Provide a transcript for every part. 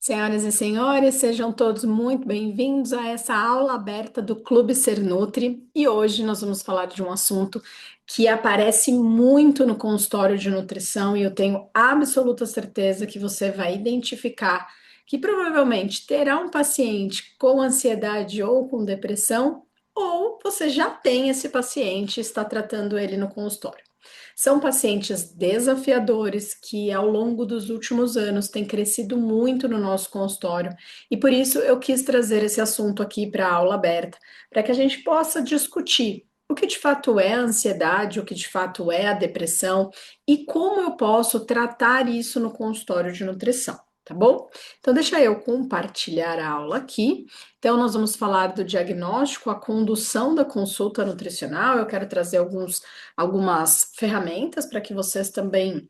Senhoras e senhores, sejam todos muito bem-vindos a essa aula aberta do Clube Ser Nutri. E hoje nós vamos falar de um assunto que aparece muito no consultório de nutrição e eu tenho absoluta certeza que você vai identificar que provavelmente terá um paciente com ansiedade ou com depressão, ou você já tem esse paciente e está tratando ele no consultório. São pacientes desafiadores que, ao longo dos últimos anos, têm crescido muito no nosso consultório e por isso eu quis trazer esse assunto aqui para a aula aberta, para que a gente possa discutir o que de fato é a ansiedade, o que de fato é a depressão e como eu posso tratar isso no consultório de nutrição. Tá bom? Então, deixa eu compartilhar a aula aqui. Então, nós vamos falar do diagnóstico, a condução da consulta nutricional. Eu quero trazer algumas ferramentas para que vocês também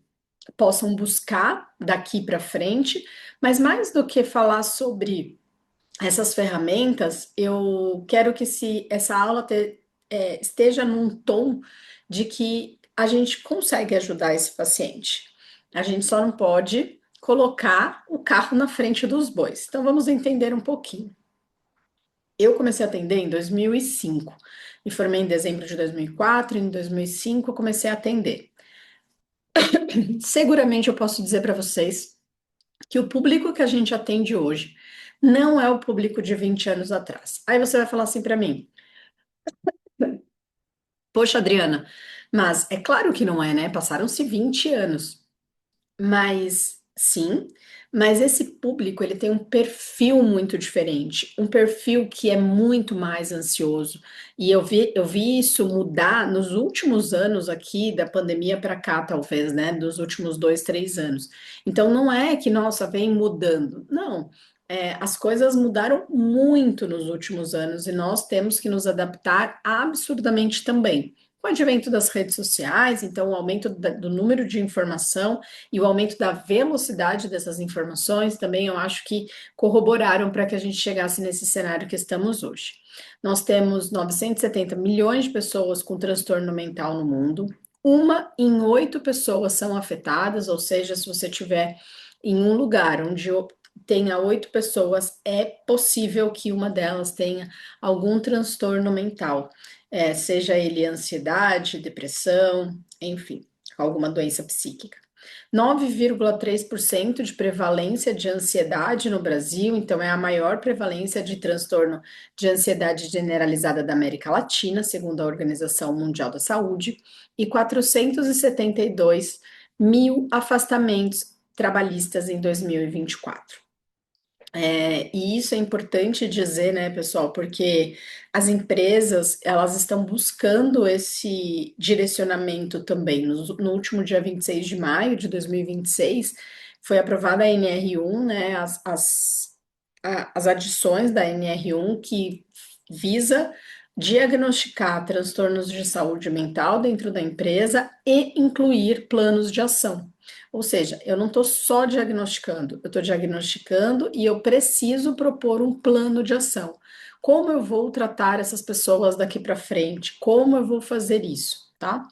possam buscar daqui para frente, mas mais do que falar sobre essas ferramentas, eu quero que essa aula esteja num tom de que a gente consegue ajudar esse paciente. A gente só não pode colocar o carro na frente dos bois. Então vamos entender um pouquinho. Eu comecei a atender em 2005. Me formei em dezembro de 2004, em 2005 eu comecei a atender. Seguramente eu posso dizer para vocês que o público que a gente atende hoje não é o público de 20 anos atrás. Aí você vai falar assim para mim: Poxa, Adriana, mas é claro que não é, né? Passaram-se 20 anos. Mas sim, mas esse público ele tem um perfil muito diferente, um perfil que é muito mais ansioso. E eu vi isso mudar nos últimos anos aqui, da pandemia para cá, talvez, né? Dos últimos 2, 3 anos. Então não é que, nossa, vem mudando. Não. As coisas mudaram muito nos últimos anos e nós temos que nos adaptar absurdamente também. Com o advento das redes sociais, então o aumento do número de informação e o aumento da velocidade dessas informações também eu acho que corroboraram para que a gente chegasse nesse cenário que estamos hoje. Nós temos 970 milhões de pessoas com transtorno mental no mundo, uma em 8 pessoas são afetadas, ou seja, se você tiver em um lugar onde tenha 8 pessoas, é possível que uma delas tenha algum transtorno mental, seja ele ansiedade, depressão, enfim, alguma doença psíquica. 9,3% de prevalência de ansiedade no Brasil, então é a maior prevalência de transtorno de ansiedade generalizada da América Latina, segundo a Organização Mundial da Saúde, e 472 mil afastamentos trabalhistas em 2024. E isso é importante dizer, né, pessoal, porque as empresas, elas estão buscando esse direcionamento também. No último dia 26 de maio de 2026, foi aprovada a NR1, né, as adições da NR1 que visa diagnosticar transtornos de saúde mental dentro da empresa e incluir planos de ação. Ou seja, eu não estou só diagnosticando, eu estou diagnosticando e eu preciso propor um plano de ação. Como eu vou tratar essas pessoas daqui para frente? Como eu vou fazer isso, tá?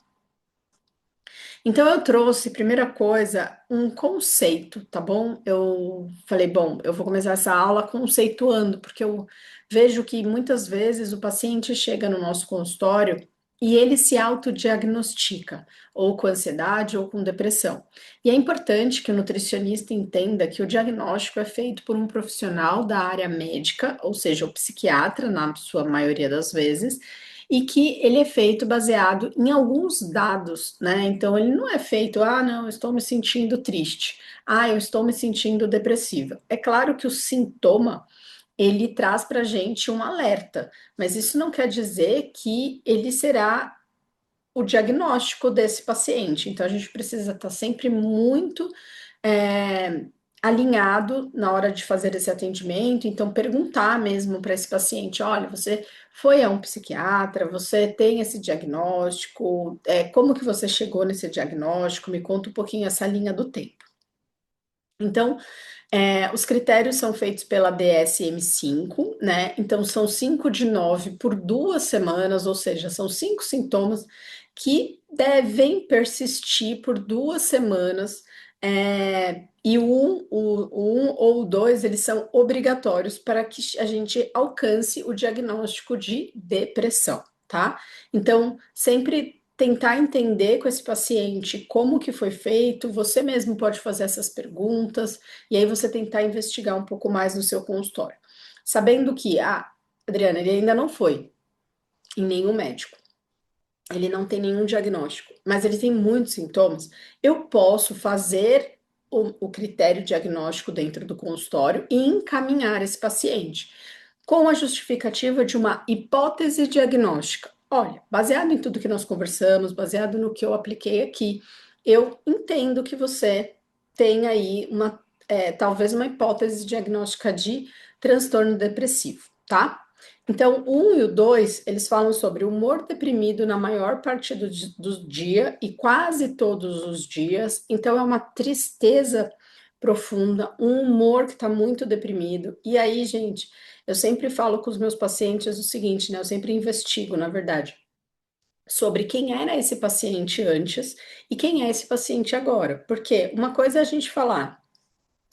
Então eu trouxe, primeira coisa, um conceito, tá bom? Eu falei, bom, eu vou começar essa aula conceituando, porque eu vejo que muitas vezes o paciente chega no nosso consultório e ele se autodiagnostica, ou com ansiedade ou com depressão. E é importante que o nutricionista entenda que o diagnóstico é feito por um profissional da área médica, ou seja, o psiquiatra, na sua maioria das vezes, e que ele é feito baseado em alguns dados, né? Então ele não é feito, não, eu estou me sentindo triste, eu estou me sentindo depressiva. É claro que o sintoma ele traz para a gente um alerta, mas isso não quer dizer que ele será o diagnóstico desse paciente. Então a gente precisa estar sempre muito é, alinhado na hora de fazer esse atendimento, então perguntar mesmo para esse paciente: olha, você foi a um psiquiatra, você tem esse diagnóstico, como que você chegou nesse diagnóstico? Me conta um pouquinho essa linha do tempo. Então, os critérios são feitos pela DSM-5, né? Então, são 5 de 9 por 2 semanas, ou seja, são 5 sintomas que devem persistir por 2 semanas E o 1 ou o 2, eles são obrigatórios para que a gente alcance o diagnóstico de depressão, tá? Então, sempre tentar entender com esse paciente como que foi feito, você mesmo pode fazer essas perguntas, e aí você tentar investigar um pouco mais no seu consultório. Sabendo que, Adriana, ele ainda não foi em nenhum médico. Ele não tem nenhum diagnóstico, mas ele tem muitos sintomas. Eu posso fazer o critério diagnóstico dentro do consultório e encaminhar esse paciente com a justificativa de uma hipótese diagnóstica. Olha, baseado em tudo que nós conversamos, baseado no que eu apliquei aqui, eu entendo que você tem aí talvez uma hipótese diagnóstica de transtorno depressivo, tá? Então, o 1 e o 2, eles falam sobre humor deprimido na maior parte do dia e quase todos os dias. Então, é uma tristeza profunda, um humor que está muito deprimido. E aí, gente, eu sempre falo com os meus pacientes o seguinte, né? Eu sempre investigo, na verdade, sobre quem era esse paciente antes e quem é esse paciente agora. Porque uma coisa é a gente falar,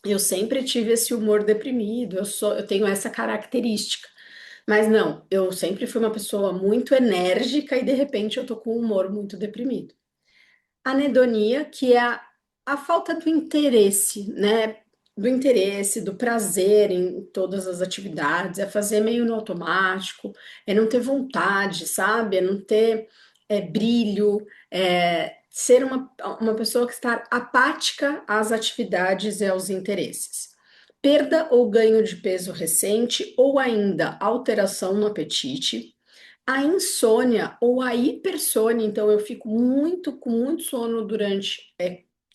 eu sempre tive esse humor deprimido, eu tenho essa característica. Mas não, eu sempre fui uma pessoa muito enérgica e de repente eu tô com um humor muito deprimido. Anedonia, que é a falta do interesse, né? Do interesse, do prazer em todas as atividades, é fazer meio no automático, é não ter vontade, sabe? É não ter brilho, ser uma pessoa que está apática às atividades e aos interesses. Perda ou ganho de peso recente, ou ainda alteração no apetite, a insônia ou a hipersônia, então eu fico com muito sono durante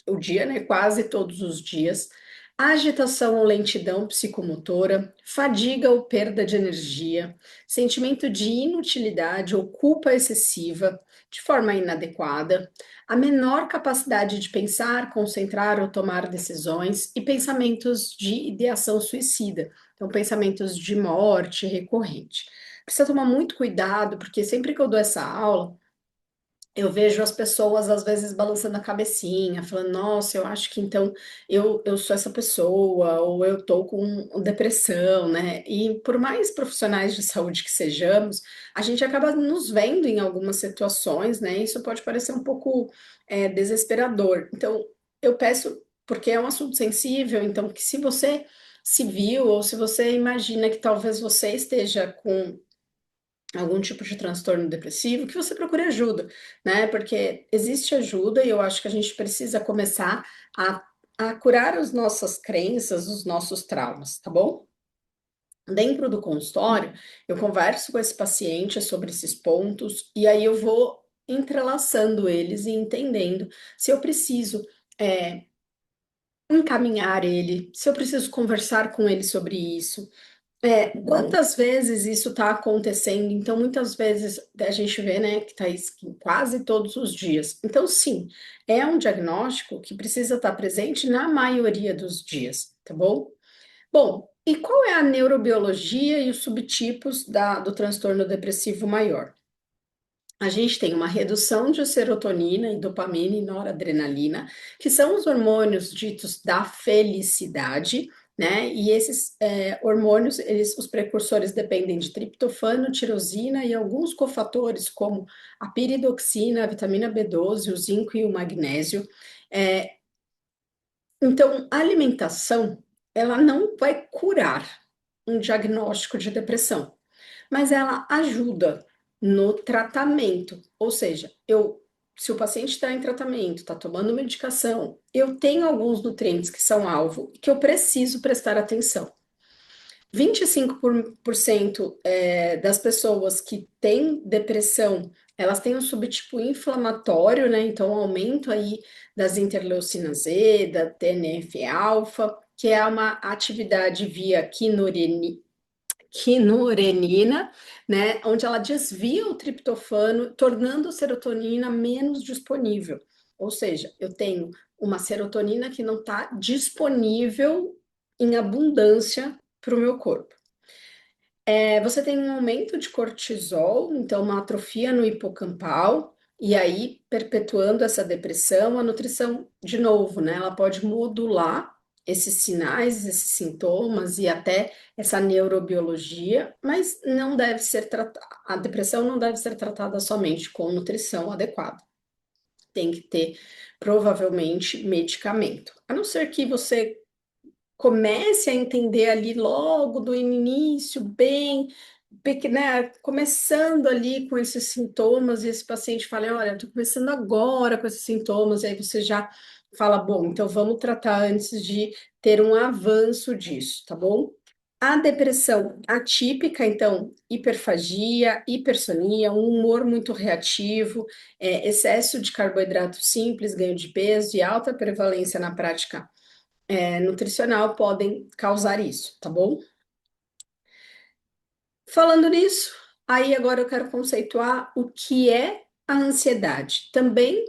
o dia, né? Quase todos os dias. Agitação ou lentidão psicomotora, fadiga ou perda de energia, sentimento de inutilidade ou culpa excessiva, de forma inadequada, a menor capacidade de pensar, concentrar ou tomar decisões e pensamentos de ideação suicida, então pensamentos de morte recorrente. Precisa tomar muito cuidado, porque sempre que eu dou essa aula, eu vejo as pessoas às vezes balançando a cabecinha, falando, nossa, eu acho que então eu sou essa pessoa, ou eu tô com depressão, né? E por mais profissionais de saúde que sejamos, a gente acaba nos vendo em algumas situações, né? Isso pode parecer um pouco desesperador. Então, eu peço, porque é um assunto sensível, então que se você se viu, ou se você imagina que talvez você esteja com algum tipo de transtorno depressivo, que você procure ajuda, né? Porque existe ajuda e eu acho que a gente precisa começar a curar as nossas crenças, os nossos traumas, tá bom? Dentro do consultório, eu converso com esse paciente sobre esses pontos e aí eu vou entrelaçando eles e entendendo se eu preciso é, encaminhar ele, se eu preciso conversar com ele sobre isso. Quantas vezes isso está acontecendo? Então, muitas vezes a gente vê, né, que está quase todos os dias. Então, sim, é um diagnóstico que precisa estar presente na maioria dos dias, tá bom? Bom, e qual é a neurobiologia e os subtipos do transtorno depressivo maior? A gente tem uma redução de serotonina e dopamina e noradrenalina, que são os hormônios ditos da felicidade, né? E esses hormônios, os precursores dependem de triptofano, tirosina e alguns cofatores, como a piridoxina, a vitamina B12, o zinco e o magnésio. É, então, a alimentação, ela não vai curar um diagnóstico de depressão, mas ela ajuda no tratamento. Ou seja, se o paciente está em tratamento, está tomando medicação, eu tenho alguns nutrientes que são alvo que eu preciso prestar atenção. 25% das pessoas que têm depressão, elas têm um subtipo inflamatório, né? Então, aumento aí das interleucinas Z, da TNF-alfa, que é uma atividade via quinurenina, né, onde ela desvia o triptofano, tornando a serotonina menos disponível. Ou seja, eu tenho uma serotonina que não está disponível em abundância para o meu corpo. Você tem um aumento de cortisol, então uma atrofia no hipocampal, E aí, perpetuando essa depressão, a nutrição, de novo, né, ela pode modular esses sinais, esses sintomas e até essa neurobiologia, mas não deve ser tratada, a depressão não deve ser tratada somente com nutrição adequada. Tem que ter, provavelmente, medicamento. A não ser que você comece a entender ali logo do início, bem, né, começando ali com esses sintomas, e esse paciente fala, olha, eu tô começando agora com esses sintomas, e aí você já fala, bom, então vamos tratar antes de ter um avanço disso, tá bom? A depressão atípica, então, hiperfagia, hipersonia, um humor muito reativo, excesso de carboidrato simples, ganho de peso e alta prevalência na prática nutricional podem causar isso, tá bom? Falando nisso, aí agora eu quero conceituar o que é a ansiedade. Também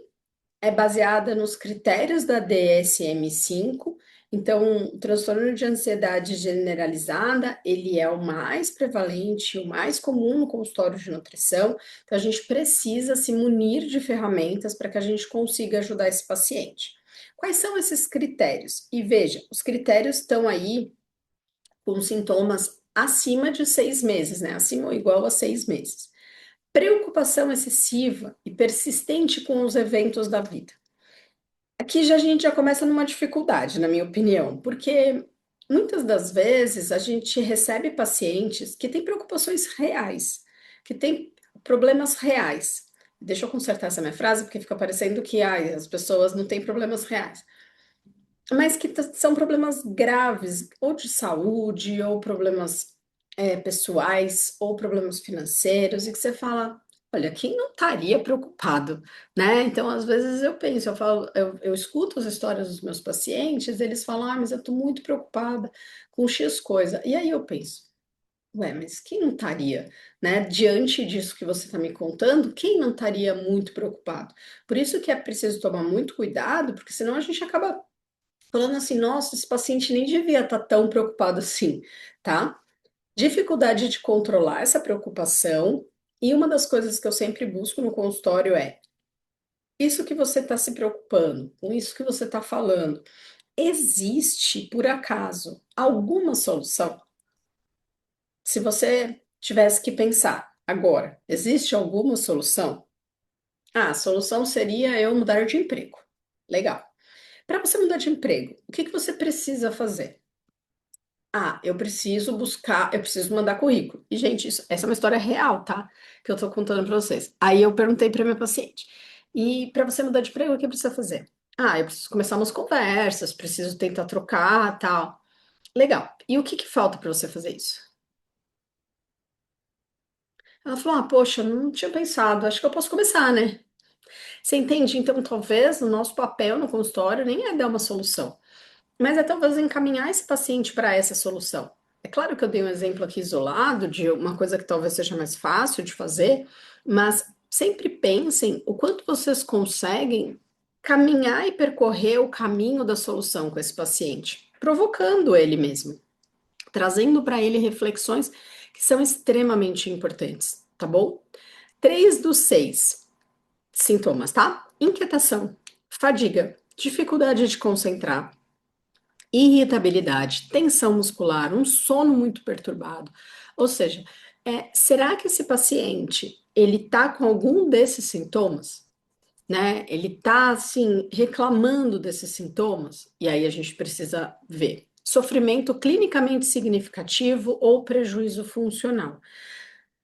é baseada nos critérios da DSM-5. Então, o transtorno de ansiedade generalizada, ele é o mais prevalente, o mais comum no consultório de nutrição. Então, a gente precisa se munir de ferramentas para que a gente consiga ajudar esse paciente. Quais são esses critérios? E veja, os critérios estão aí com sintomas acima de 6 meses, né? Acima ou igual a 6 meses. Preocupação excessiva e persistente com os eventos da vida. Aqui já a gente já começa numa dificuldade, na minha opinião, porque muitas das vezes a gente recebe pacientes que têm preocupações reais, que têm problemas reais. Deixa eu consertar essa minha frase, porque fica parecendo que as pessoas não têm problemas reais, mas que são problemas graves, ou de saúde, ou problemas pessoais, ou problemas financeiros, e que você fala, olha, quem não estaria preocupado, né? Então, às vezes eu penso, eu falo, eu escuto as histórias dos meus pacientes, eles falam, mas eu estou muito preocupada com X coisa. E aí eu penso, ué, mas quem não estaria, né? Diante disso que você está me contando, quem não estaria muito preocupado? Por isso que é preciso tomar muito cuidado, porque senão a gente acaba falando assim, nossa, esse paciente nem devia estar tão preocupado assim, tá? Dificuldade de controlar essa preocupação. E uma das coisas que eu sempre busco no consultório é: isso que você está se preocupando, com isso que você está falando, existe, por acaso, alguma solução? Se você tivesse que pensar agora, existe alguma solução? Ah, a solução seria eu mudar de emprego. Legal. Para você mudar de emprego, o que que você precisa fazer? Ah, eu preciso buscar, eu preciso mandar currículo. E, gente, essa é uma história real, tá? Que eu tô contando pra vocês. Aí eu perguntei pra minha paciente: e pra você mudar de emprego, o que precisa fazer? Ah, eu preciso começar umas conversas, preciso tentar trocar, tal. Legal. E o que que falta pra você fazer isso? Ela falou: ah, poxa, não tinha pensado, acho que eu posso começar, né? Você entende? Então, talvez o nosso papel no consultório nem é dar uma solução. Mas é talvez encaminhar esse paciente para essa solução. É claro que eu dei um exemplo aqui isolado de uma coisa que talvez seja mais fácil de fazer, mas sempre pensem o quanto vocês conseguem caminhar e percorrer o caminho da solução com esse paciente, provocando ele mesmo, trazendo para ele reflexões que são extremamente importantes, tá bom? 3 dos 6 sintomas, tá? Inquietação, fadiga, dificuldade de concentrar, irritabilidade, tensão muscular, um sono muito perturbado. Ou seja, será que esse paciente ele tá com algum desses sintomas, né? Ele tá assim reclamando desses sintomas? E aí a gente precisa ver. Sofrimento clinicamente significativo ou prejuízo funcional.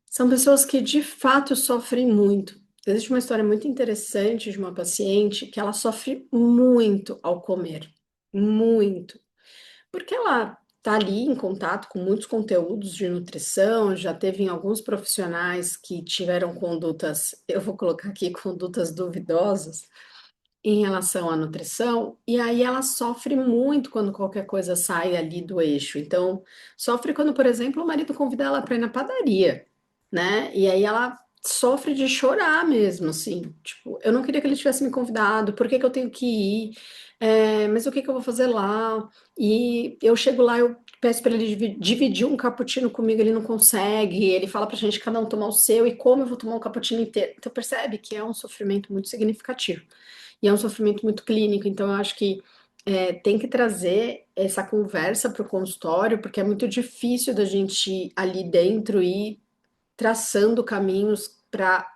São pessoas que de fato sofrem muito. Existe uma história muito interessante de uma paciente que ela sofre muito ao comer, muito. Porque ela está ali em contato com muitos conteúdos de nutrição, já teve em alguns profissionais que tiveram condutas, eu vou colocar aqui, condutas duvidosas em relação à nutrição, e aí ela sofre muito quando qualquer coisa sai ali do eixo. Então, sofre quando, por exemplo, o marido convida ela para ir na padaria, né? E aí ela sofre de chorar mesmo, assim, tipo, eu não queria que ele tivesse me convidado, por que que eu tenho que ir? Mas o que que eu vou fazer lá? E eu chego lá, eu peço para ele dividir um cappuccino comigo, ele não consegue, ele fala pra gente cada um tomar o seu, e como eu vou tomar um cappuccino inteiro? Então percebe que é um sofrimento muito significativo, e é um sofrimento muito clínico, então eu acho que tem que trazer essa conversa para o consultório, porque é muito difícil da gente ir ali dentro e traçando caminhos para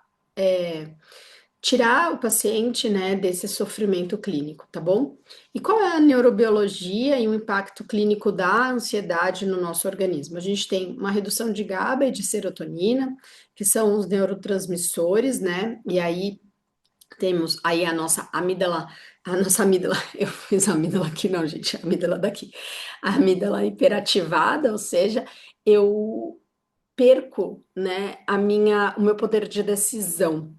tirar o paciente, né, desse sofrimento clínico, tá bom? E qual é a neurobiologia e o impacto clínico da ansiedade no nosso organismo? A gente tem uma redução de GABA e de serotonina, que são os neurotransmissores, né? E aí temos aí a nossa amígdala, eu fiz a amígdala aqui, não, gente, a amígdala daqui. A amígdala hiperativada, ou seja, eu perco, né, o meu poder de decisão.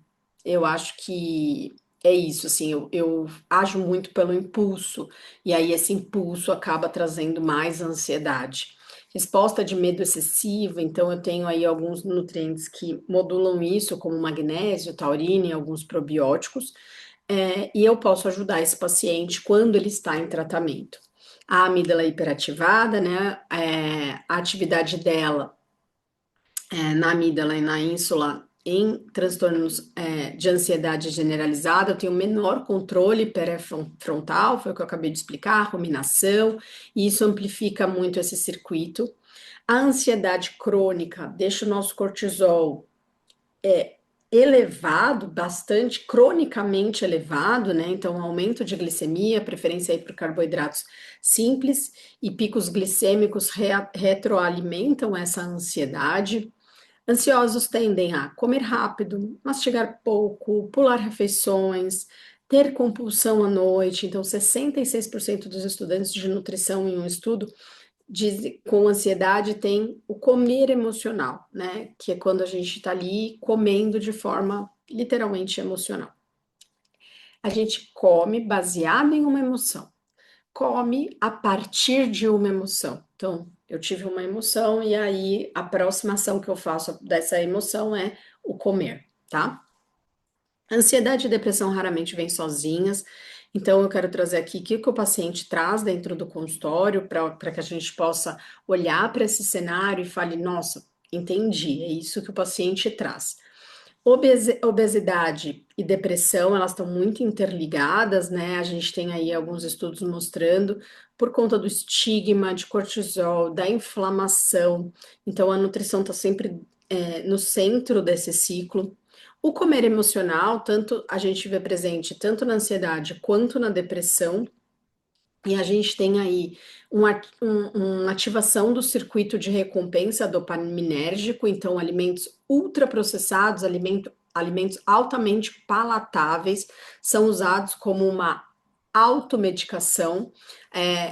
Eu acho que é isso, assim, eu ajo muito pelo impulso, e aí esse impulso acaba trazendo mais ansiedade. Resposta de medo excessivo, então eu tenho aí alguns nutrientes que modulam isso, como magnésio, taurina e alguns probióticos, e eu posso ajudar esse paciente quando ele está em tratamento. A amígdala hiperativada, né, a atividade dela na amígdala e na ínsula em transtornos de ansiedade generalizada, eu tenho menor controle pré-frontal, foi o que eu acabei de explicar, ruminação, e isso amplifica muito esse circuito. A ansiedade crônica deixa o nosso cortisol elevado, bastante, cronicamente elevado, né? Então, aumento de glicemia, preferência aí por carboidratos simples, e picos glicêmicos retroalimentam essa ansiedade. Ansiosos tendem a comer rápido, mastigar pouco, pular refeições, ter compulsão à noite. Então, 66% dos estudantes de nutrição em um estudo com ansiedade tem o comer emocional, né? Que é quando a gente está ali comendo de forma literalmente emocional. A gente come baseado em uma emoção, come a partir de uma emoção. Então, eu tive uma emoção e aí a próxima ação que eu faço dessa emoção é o comer, tá? Ansiedade e depressão raramente vêm sozinhas, então eu quero trazer aqui o que o paciente traz dentro do consultório para que a gente possa olhar para esse cenário e fale, nossa, entendi, é isso que o paciente traz. Obesidade e depressão, elas estão muito interligadas, né? A gente tem aí alguns estudos mostrando, por conta do estigma de cortisol, da inflamação. Então, a nutrição está sempre no centro desse ciclo. O comer emocional, tanto a gente vê presente tanto na ansiedade quanto na depressão, e a gente tem aí uma ativação do circuito de recompensa dopaminérgico, então alimentos ultraprocessados, alimentos altamente palatáveis, são usados como uma automedicação.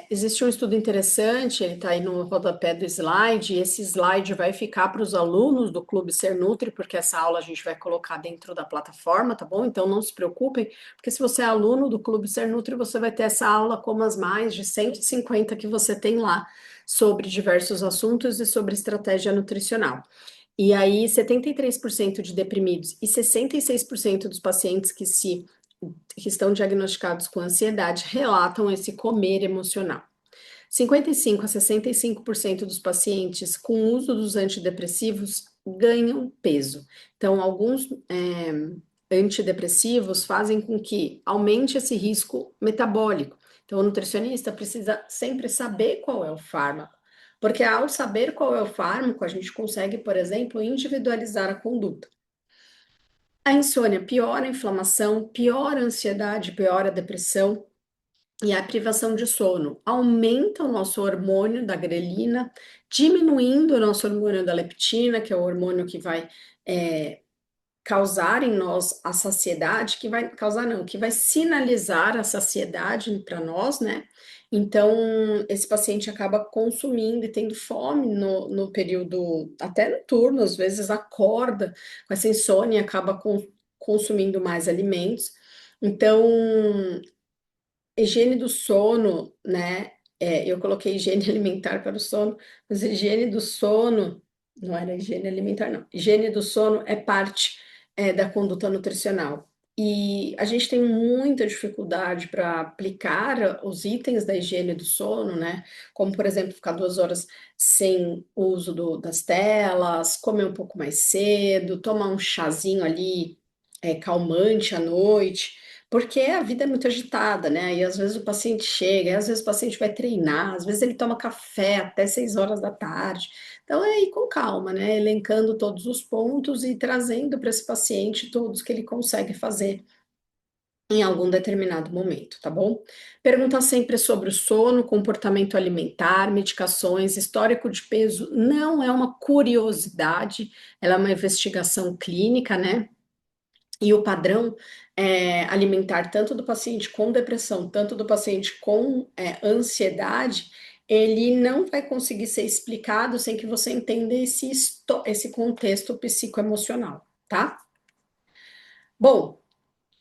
Existe um estudo interessante, ele está aí no rodapé do slide, e esse slide vai ficar para os alunos do Clube Ser Nutri, porque essa aula a gente vai colocar dentro da plataforma, tá bom? Então não se preocupem, porque se você é aluno do Clube Ser Nutri, você vai ter essa aula como as mais de 150 que você tem lá, sobre diversos assuntos e sobre estratégia nutricional. E aí, 73% de deprimidos e 66% dos pacientes que estão diagnosticados com ansiedade relatam esse comer emocional. 55 a 65% dos pacientes com uso dos antidepressivos ganham peso. Então, alguns antidepressivos fazem com que aumente esse risco metabólico. Então, o nutricionista precisa sempre saber qual é o fármaco, porque ao saber qual é o fármaco, a gente consegue, por exemplo, individualizar a conduta. A insônia piora a inflamação, piora a ansiedade, piora a depressão, e a privação de sono aumenta o nosso hormônio da grelina, diminuindo o nosso hormônio da leptina, que é o hormônio que vai causar em nós a saciedade, que vai causar não, que vai sinalizar a saciedade para nós, né? Então, esse paciente acaba consumindo e tendo fome no período, até noturno, às vezes acorda com essa insônia e acaba consumindo mais alimentos. Então, higiene do sono, né? Eu coloquei higiene alimentar para o sono, mas higiene do sono, não era higiene alimentar, não. Higiene do sono é parte da conduta nutricional. E a gente tem muita dificuldade para aplicar os itens da higiene do sono, né? Como, por exemplo, ficar 2 horas sem o uso das telas, comer um pouco mais cedo, tomar um chazinho ali, calmante à noite, porque a vida é muito agitada, né? E às vezes o paciente chega, e às vezes o paciente vai treinar, às vezes ele toma café até 6 horas da tarde. Então é ir com calma, né? Elencando todos os pontos e trazendo para esse paciente todos que ele consegue fazer em algum determinado momento, tá bom? Perguntar sempre sobre o sono, comportamento alimentar, medicações, histórico de peso, não é uma curiosidade, ela é uma investigação clínica, né? E o padrão alimentar, tanto do paciente com depressão, tanto do paciente com ansiedade, ele não vai conseguir ser explicado sem que você entenda esse contexto psicoemocional, tá? Bom, o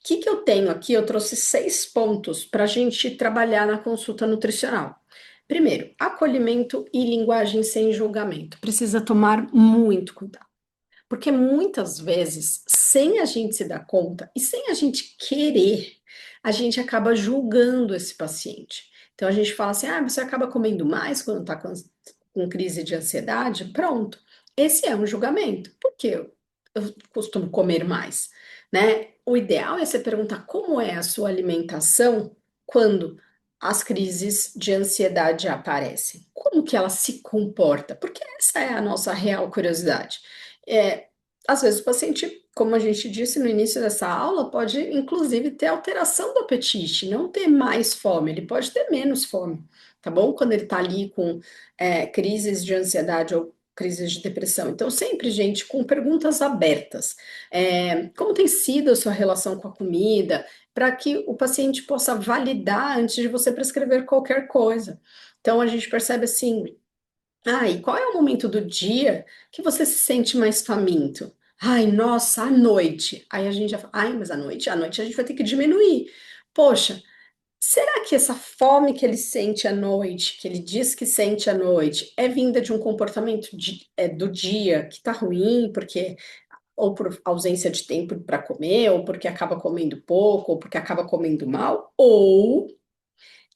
que que eu tenho aqui? Eu trouxe 6 pontos para a gente trabalhar na consulta nutricional. Primeiro, acolhimento e linguagem sem julgamento. Precisa tomar muito cuidado. Porque muitas vezes, sem a gente se dar conta e sem a gente querer, a gente acaba julgando esse paciente. Então a gente fala assim: ah, você acaba comendo mais quando está com crise de ansiedade? Pronto. Esse é um julgamento. Por que eu costumo comer mais? Né? O ideal é você perguntar como é a sua alimentação quando as crises de ansiedade aparecem. Como que ela se comporta? Porque essa é a nossa real curiosidade. É, às vezes o paciente, como a gente disse no início dessa aula, pode inclusive ter alteração do apetite, não ter mais fome, ele pode ter menos fome, tá bom? Quando ele tá ali com crises de ansiedade ou crises de depressão. Então, sempre, gente, com perguntas abertas. Como tem sido a sua relação com a comida? Para que o paciente possa validar antes de você prescrever qualquer coisa. Então, a gente percebe assim. Ah, e qual é o momento do dia que você se sente mais faminto? Ai, nossa, à noite. Aí a gente já fala, ai, mas à noite a gente vai ter que diminuir. Poxa, será que essa fome que ele sente à noite, que ele diz que sente à noite, é vinda de um comportamento do dia que tá ruim, porque ou por ausência de tempo para comer, ou porque acaba comendo pouco, ou porque acaba comendo mal, ou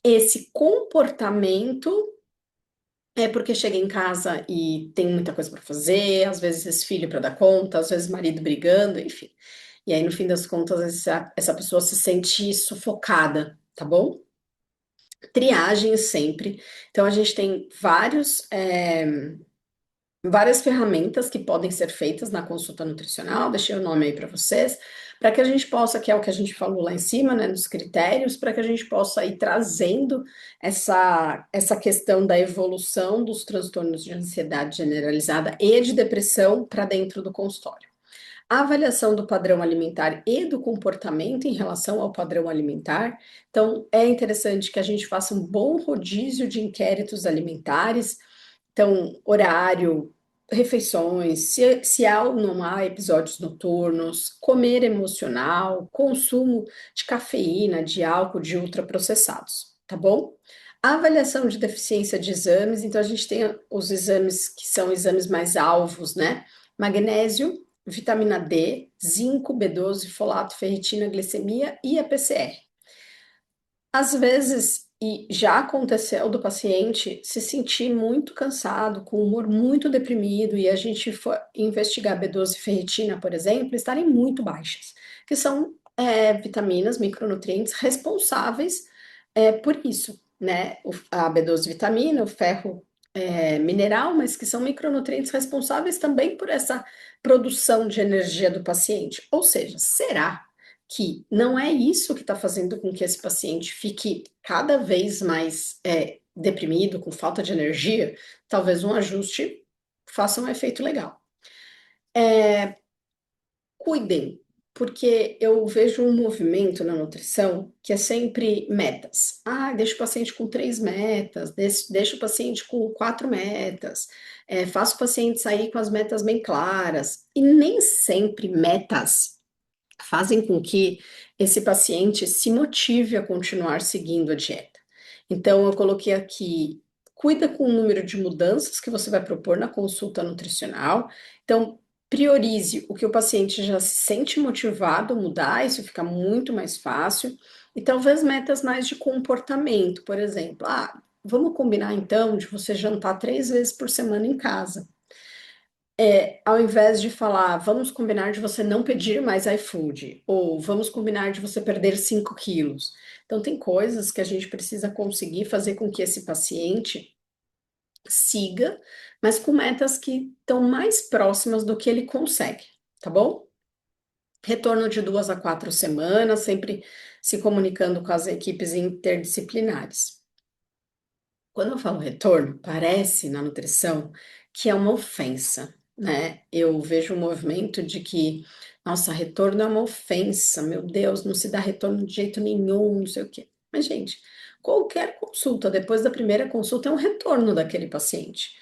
esse comportamento é porque chega em casa e tem muita coisa para fazer, às vezes filho para dar conta, às vezes marido brigando, enfim. E aí, no fim das contas, essa pessoa se sente sufocada, tá bom? Triagem sempre. Então, a gente tem várias ferramentas que podem ser feitas na consulta nutricional, deixei o nome aí para vocês, para que a gente possa, que é o que a gente falou lá em cima, né, nos critérios, para que a gente possa ir trazendo essa questão da evolução dos transtornos de ansiedade generalizada e de depressão para dentro do consultório. A avaliação do padrão alimentar e do comportamento em relação ao padrão alimentar. Então, é interessante que a gente faça um bom rodízio de inquéritos alimentares, então, horário, refeições, se há ou não há episódios noturnos, comer emocional, consumo de cafeína, de álcool, de ultraprocessados, tá bom? A avaliação de deficiência de exames, então a gente tem os exames que são exames mais alvos, né? Magnésio, vitamina D, zinco, B12, folato, ferritina, glicemia e a PCR. Às vezes, e já aconteceu do paciente se sentir muito cansado, com o humor muito deprimido, e a gente for investigar B12 e ferritina, por exemplo, estarem muito baixas, que são vitaminas, micronutrientes responsáveis por isso, né? A B12 vitamina, o ferro mineral, mas que são micronutrientes responsáveis também por essa produção de energia do paciente. Ou seja, será que não é isso que está fazendo com que esse paciente fique cada vez mais deprimido, com falta de energia? Talvez um ajuste faça um efeito legal. Cuidem, porque eu vejo um movimento na nutrição que é sempre metas. Ah, deixa o paciente com 3 metas, deixa o paciente com 4 metas, faça o paciente sair com as metas bem claras. E nem sempre metas fazem com que esse paciente se motive a continuar seguindo a dieta. Então, eu coloquei aqui, cuida com o número de mudanças que você vai propor na consulta nutricional. Então, Priorize o que o paciente já se sente motivado a mudar, isso fica muito mais fácil. E talvez metas mais de comportamento, por exemplo, vamos combinar então de você jantar 3 vezes por semana em casa. Ao invés de falar, vamos combinar de você não pedir mais iFood, ou vamos combinar de você perder 5 quilos. Então, tem coisas que a gente precisa conseguir fazer com que esse paciente siga, mas com metas que estão mais próximas do que ele consegue, tá bom? Retorno de 2 a 4 semanas, sempre se comunicando com as equipes interdisciplinares. Quando eu falo retorno, parece na nutrição que é uma ofensa, né? Eu vejo um movimento de que, nossa, retorno é uma ofensa, meu Deus, não se dá retorno de jeito nenhum, não sei o quê. Mas, gente, qualquer consulta, depois da primeira consulta, é um retorno daquele paciente.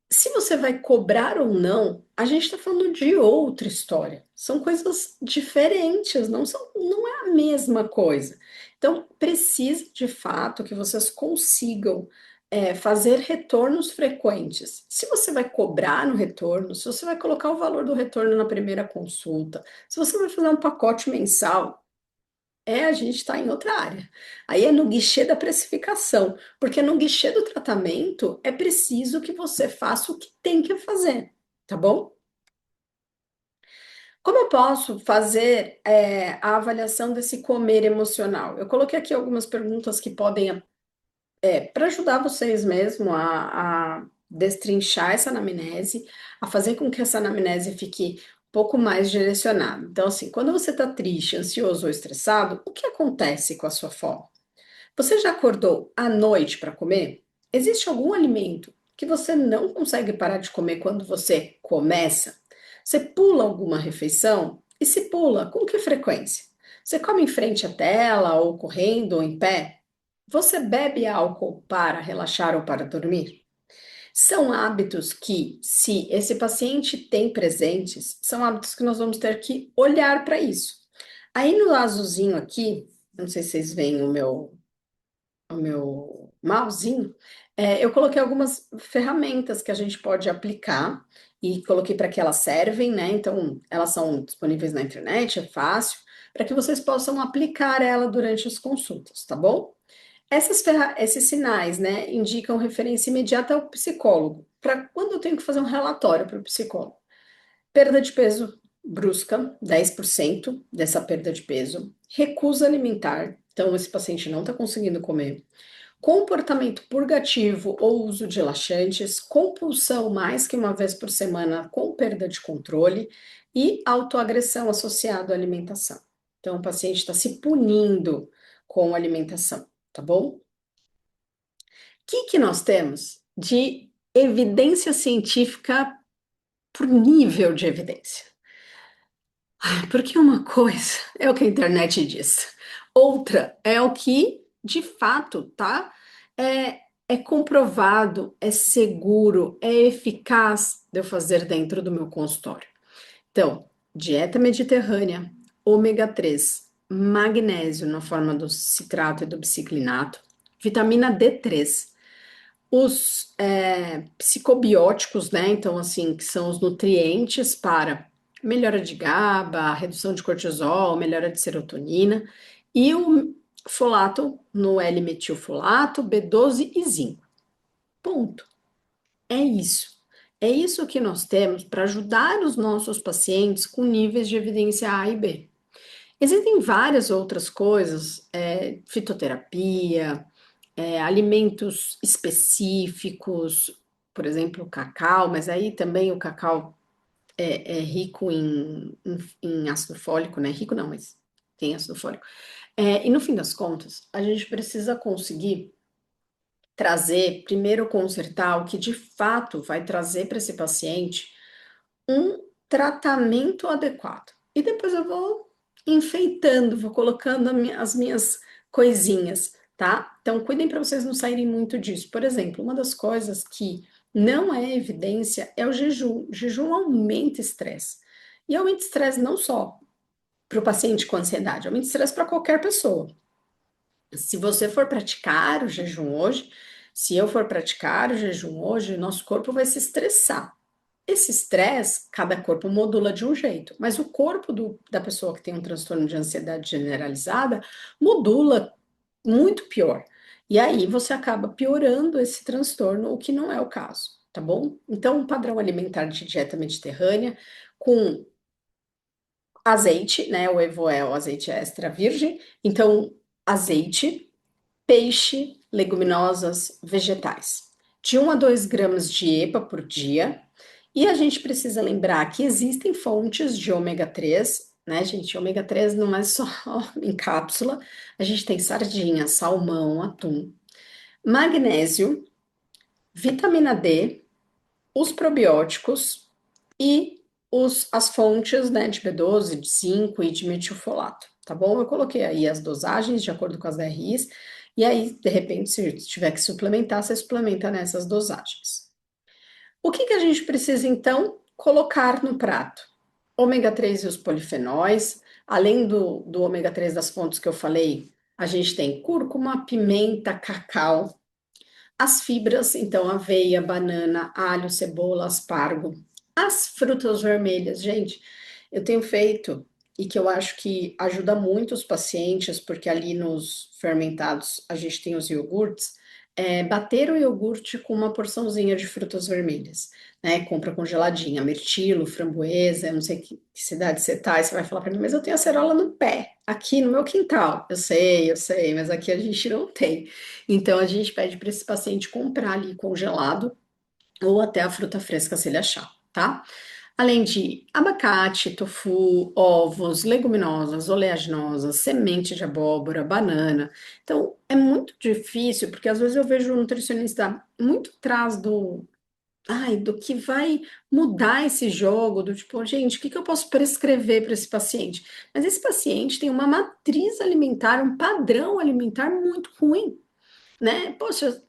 Se você vai cobrar ou não, a gente está falando de outra história. São coisas diferentes, não é a mesma coisa. Então, precisa de fato que vocês consigam fazer retornos frequentes. Se você vai cobrar no retorno, se você vai colocar o valor do retorno na primeira consulta, se você vai fazer um pacote mensal, a gente está em outra área. Aí é no guichê da precificação, porque no guichê do tratamento é preciso que você faça o que tem que fazer, tá bom? Como eu posso fazer a avaliação desse comer emocional? Eu coloquei aqui algumas perguntas que podem, para ajudar vocês mesmo a destrinchar essa anamnese, a fazer com que essa anamnese fique um pouco mais direcionada. Então, assim, quando você está triste, ansioso ou estressado, o que acontece com a sua fome? Você já acordou à noite para comer? Existe algum alimento que você não consegue parar de comer quando você começa? Você pula alguma refeição? E se pula, com que frequência? Você come em frente à tela, ou correndo, ou em pé? Você bebe álcool para relaxar ou para dormir? São hábitos que, se esse paciente tem presentes, são hábitos que nós vamos ter que olhar para isso. Aí no azulzinho aqui, não sei se vocês veem o meu mousinho, eu coloquei algumas ferramentas que a gente pode aplicar e coloquei para que elas servem, né? Então, elas são disponíveis na internet, é fácil, para que vocês possam aplicar ela durante as consultas, tá bom? Esses sinais, né, indicam referência imediata ao psicólogo, para quando eu tenho que fazer um relatório para o psicólogo. Perda de peso brusca, 10% dessa perda de peso. Recusa alimentar, então esse paciente não está conseguindo comer. Comportamento purgativo ou uso de laxantes, compulsão mais que uma vez por semana com perda de controle e autoagressão associado à alimentação. Então, o paciente está se punindo com a alimentação, tá bom? O que nós temos de evidência científica por nível de evidência? Porque uma coisa é o que a internet diz, outra é o que de fato, tá? É comprovado, é seguro, é eficaz de eu fazer dentro do meu consultório. Então, dieta mediterrânea, ômega 3, magnésio na forma do citrato e do biciclinato, vitamina D3, os psicobióticos, né? Então, assim, que são os nutrientes para melhora de GABA, redução de cortisol, melhora de serotonina, e o folato no L-metilfolato, B12 e zinco. Ponto. É isso. É isso que nós temos para ajudar os nossos pacientes com níveis de evidência A e B. Existem várias outras coisas, fitoterapia, alimentos específicos, por exemplo, o cacau, mas aí também o cacau é rico em ácido fólico, né? Rico não, mas tem ácido fólico. E no fim das contas, a gente precisa conseguir trazer, primeiro consertar o que de fato vai trazer para esse paciente um tratamento adequado. E depois eu vou enfeitando, vou colocando as minhas coisinhas, tá? Então, cuidem para vocês não saírem muito disso. Por exemplo, uma das coisas que não é evidência é o jejum. O jejum aumenta estresse. E aumenta estresse não só para o paciente com ansiedade, aumenta estresse para qualquer pessoa. Se você for praticar o jejum hoje, se eu for praticar o jejum hoje, nosso corpo vai se estressar. Esse estresse, cada corpo modula de um jeito, mas o corpo da pessoa que tem um transtorno de ansiedade generalizada modula muito pior. E aí você acaba piorando esse transtorno, o que não é o caso, tá bom? Então, um padrão alimentar de dieta mediterrânea com azeite, né? O EVO é o azeite extra virgem. Então, azeite, peixe, leguminosas, vegetais. De 1 a 2 gramas de EPA por dia. E a gente precisa lembrar que existem fontes de ômega 3, né, gente? Ômega 3 não é só em cápsula. A gente tem sardinha, salmão, atum, magnésio, vitamina D, os probióticos e as fontes, né, de B12, de zinco e de metilfolato, tá bom? Eu coloquei aí as dosagens de acordo com as DRIs, e aí, de repente, se tiver que suplementar, você suplementa nessas dosagens. O que que a gente precisa, então, colocar no prato? Ômega 3 e os polifenóis, além do ômega 3 das fontes que eu falei, a gente tem cúrcuma, pimenta, cacau, as fibras, então aveia, banana, alho, cebola, aspargo. As frutas vermelhas, gente, eu tenho feito e que eu acho que ajuda muito os pacientes, porque ali nos fermentados a gente tem os iogurtes, bater o iogurte com uma porçãozinha de frutas vermelhas, né? Compra congeladinha, mirtilo, framboesa, eu não sei que cidade você tá, e você vai falar para mim, mas eu tenho acerola no pé, aqui no meu quintal. Eu sei, mas aqui a gente não tem. Então, a gente pede para esse paciente comprar ali congelado ou até a fruta fresca se ele achar, tá? Além de abacate, tofu, ovos, leguminosas, oleaginosas, semente de abóbora, banana. Então, é muito difícil, porque às vezes eu vejo o nutricionista muito atrás do que vai mudar esse jogo, do tipo, gente, o que que eu posso prescrever para esse paciente? Mas esse paciente tem uma matriz alimentar, um padrão alimentar muito ruim, né? Poxa,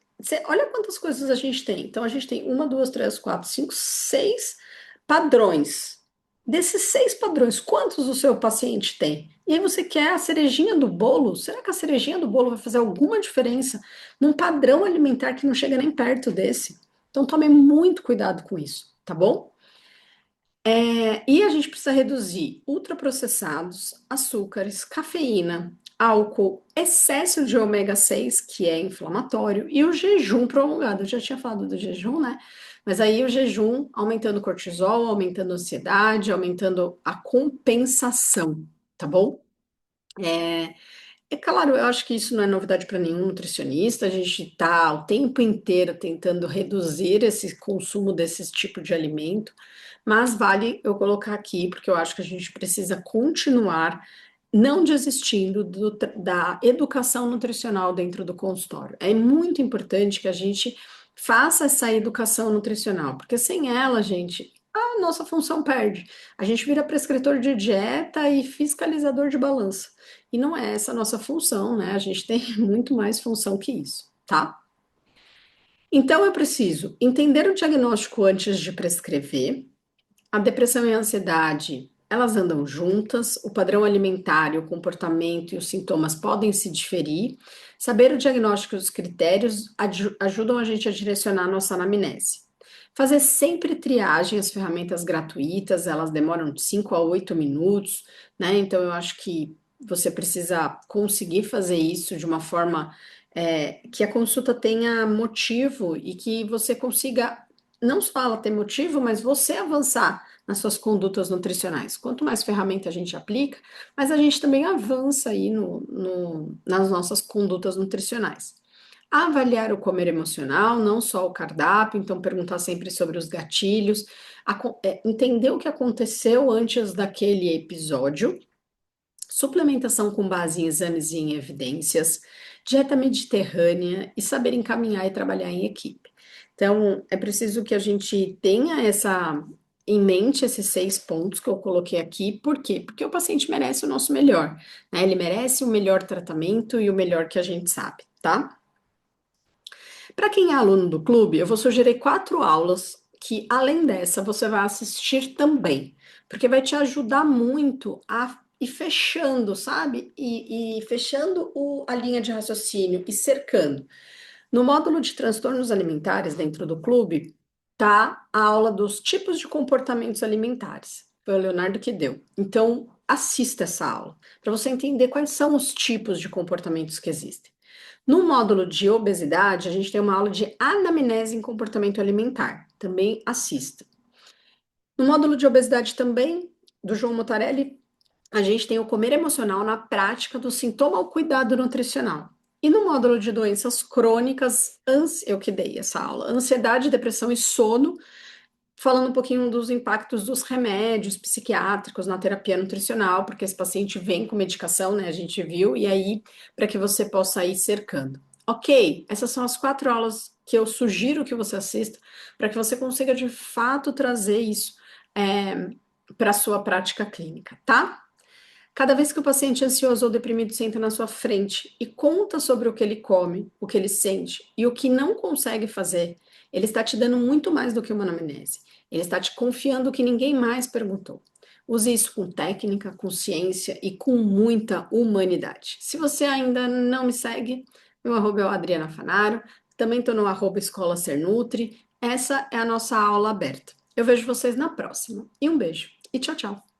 olha quantas coisas a gente tem. Então, a gente tem 1, 2, 3, 4, 5, 6 padrões. Desses 6 padrões, quantos o seu paciente tem? E aí você quer a cerejinha do bolo? Será que a cerejinha do bolo vai fazer alguma diferença num padrão alimentar que não chega nem perto desse? Então, tome muito cuidado com isso, tá bom? E a gente precisa reduzir ultraprocessados, açúcares, cafeína, álcool, excesso de ômega 6, que é inflamatório, e o jejum prolongado. Eu já tinha falado do jejum, né? Mas aí o jejum aumentando o cortisol, aumentando a ansiedade, aumentando a compensação, tá bom? É, é claro, eu acho que isso não é novidade para nenhum nutricionista. A gente está o tempo inteiro tentando reduzir esse consumo desse tipo de alimento, mas vale eu colocar aqui, porque eu acho que a gente precisa continuar não desistindo da educação nutricional dentro do consultório. É muito importante que a gente faça essa educação nutricional, porque sem ela, gente, a nossa função perde. A gente vira prescritor de dieta e fiscalizador de balança. E não é essa a nossa função, né? A gente tem muito mais função que isso, tá? Então eu preciso entender o diagnóstico antes de prescrever. A depressão e a ansiedade, elas andam juntas, o padrão alimentar, o comportamento e os sintomas podem se diferir. Saber o diagnóstico e os critérios ajudam a gente a direcionar a nossa anamnese. Fazer sempre triagem, as ferramentas gratuitas, elas demoram de 5 a 8 minutos, né? Então eu acho que você precisa conseguir fazer isso de uma forma que a consulta tenha motivo e que você consiga não só ela ter motivo, mas você avançar nas suas condutas nutricionais. Quanto mais ferramenta a gente aplica, mais a gente também avança aí nas nossas condutas nutricionais. Avaliar o comer emocional, não só o cardápio, então perguntar sempre sobre os gatilhos, entender o que aconteceu antes daquele episódio, suplementação com base em exames e em evidências, dieta mediterrânea e saber encaminhar e trabalhar em equipe. Então, é preciso que a gente tenha em mente esses 6 pontos que eu coloquei aqui. Por quê? Porque o paciente merece o nosso melhor, né? Ele merece o melhor tratamento e o melhor que a gente sabe, tá? Para quem é aluno do clube, eu vou sugerir 4 aulas que, além dessa, você vai assistir também, porque vai te ajudar muito a ir fechando, sabe? E fechando a linha de raciocínio e cercando. No módulo de transtornos alimentares dentro do clube, tá a aula dos tipos de comportamentos alimentares. Foi o Leonardo que deu. Então, assista essa aula, para você entender quais são os tipos de comportamentos que existem. No módulo de obesidade, a gente tem uma aula de anamnese em comportamento alimentar. Também assista. No módulo de obesidade também, do João Motarelli, a gente tem o comer emocional na prática do sintoma ao cuidado nutricional. E no módulo de doenças crônicas, eu que dei essa aula, ansiedade, depressão e sono, falando um pouquinho dos impactos dos remédios psiquiátricos na terapia nutricional, porque esse paciente vem com medicação, né? A gente viu, e aí, para que você possa ir cercando. Ok, essas são as 4 aulas que eu sugiro que você assista, para que você consiga de fato trazer isso para a sua prática clínica, tá? Cada vez que o paciente ansioso ou deprimido senta na sua frente e conta sobre o que ele come, o que ele sente e o que não consegue fazer, ele está te dando muito mais do que uma anamnese. Ele está te confiando o que ninguém mais perguntou. Use isso com técnica, com ciência e com muita humanidade. Se você ainda não me segue, meu arroba é o Adriana Fanaro, também estou no arroba Escola Ser Nutri. Essa é a nossa aula aberta. Eu vejo vocês na próxima. E um beijo. E tchau, tchau.